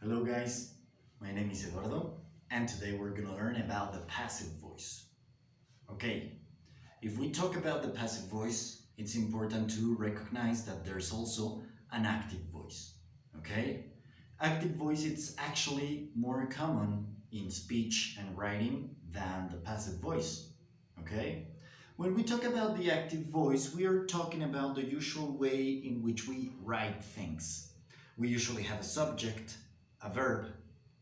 Hello guys, my name is Eduardo and today we're going to learn about the passive voice. Okay, if we talk about the passive voice, it's important to recognize that there's also an active voice. Okay, active voice it's actually more common in speech and writing than the passive voice. Okay, when we talk about the active voice, we are talking about the usual way in which we write things. We usually have a subject, a verb,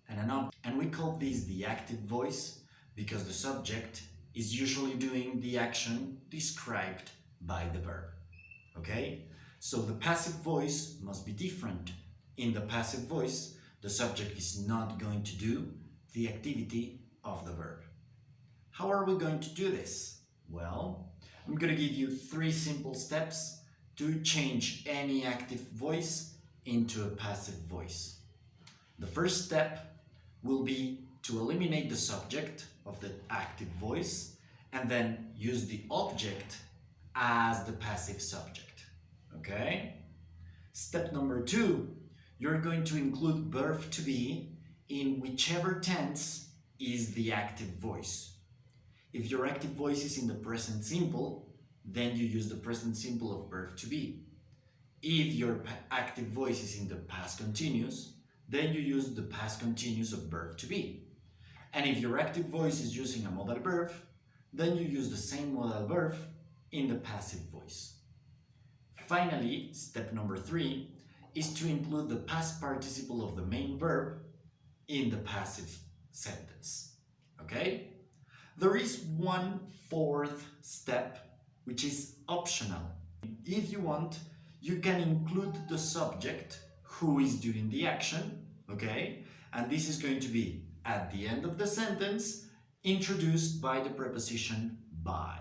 and an object. And we call this the active voice because the subject is usually doing the action described by the verb. Okay? So the passive voice must be different. In the passive voice, the subject is not going to do the activity of the verb. How are we going to do this? Well, I'm going to give you 3 simple steps to change any active voice into a passive voice. The first step will be to eliminate the subject of the active voice and then use the object as the passive subject. Okay? Step number 2, you're going to include verb to be in whichever tense is the active voice. If your active voice is in the present simple, then you use the present simple of verb to be. If your active voice is in the past continuous, then you use the past continuous of verb to be. And if your active voice is using a modal verb, then you use the same modal verb in the passive voice. Finally, step number 3 is to include the past participle of the main verb in the passive sentence. Okay? There is one fourth step, which is optional. If you want, you can include the subject who is doing the action, okay? And this is going to be at the end of the sentence, introduced by the preposition by,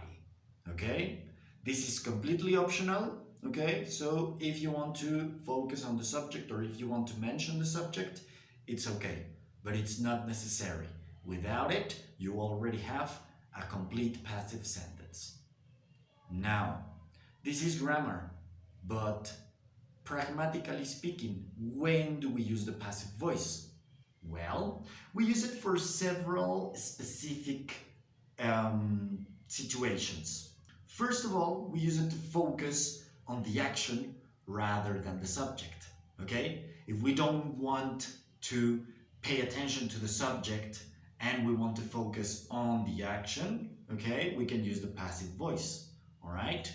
okay? This is completely optional, okay? So if you want to focus on the subject or if you want to mention the subject, it's okay, but it's not necessary. Without it, you already have a complete passive sentence. Now, this is grammar, but pragmatically speaking, when do we use the passive voice? Well, we use it for several specific situations. First of all, we use it to focus on the action rather than the subject, okay? If we don't want to pay attention to the subject and we want to focus on the action, okay, we can use the passive voice, all right?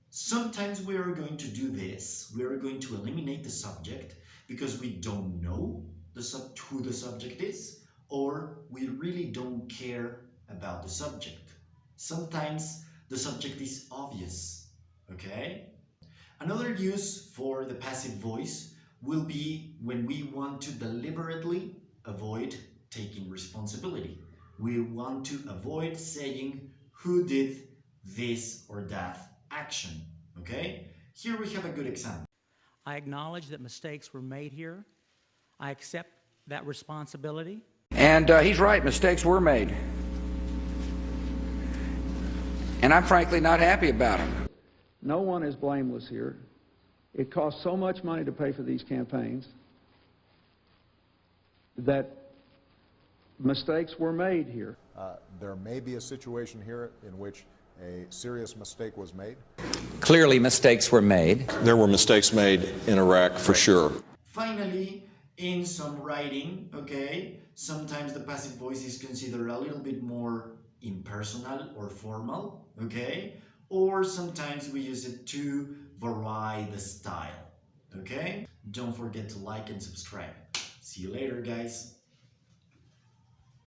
Sometimes we are going to do this. We are going to eliminate the subject because we don't know who the subject is, or we really don't care about the subject. Sometimes the subject is obvious, okay? Another use for the passive voice will be when we want to deliberately avoid taking responsibility. We want to avoid saying who did this or that action, okay? Here we have a good example. I acknowledge that mistakes were made here. I accept that responsibility. And he's right, mistakes were made. And I'm frankly not happy about them. No one is blameless here. It costs so much money to pay for these campaigns that mistakes were made here. There may be a situation here in which a serious mistake was made. Clearly mistakes were made. There were mistakes made in Iraq for sure. Finally, in some writing, okay, sometimes the passive voice is considered a little bit more impersonal or formal, okay? Or sometimes we use it to vary the style, okay? Don't forget to like and subscribe. See you later, guys.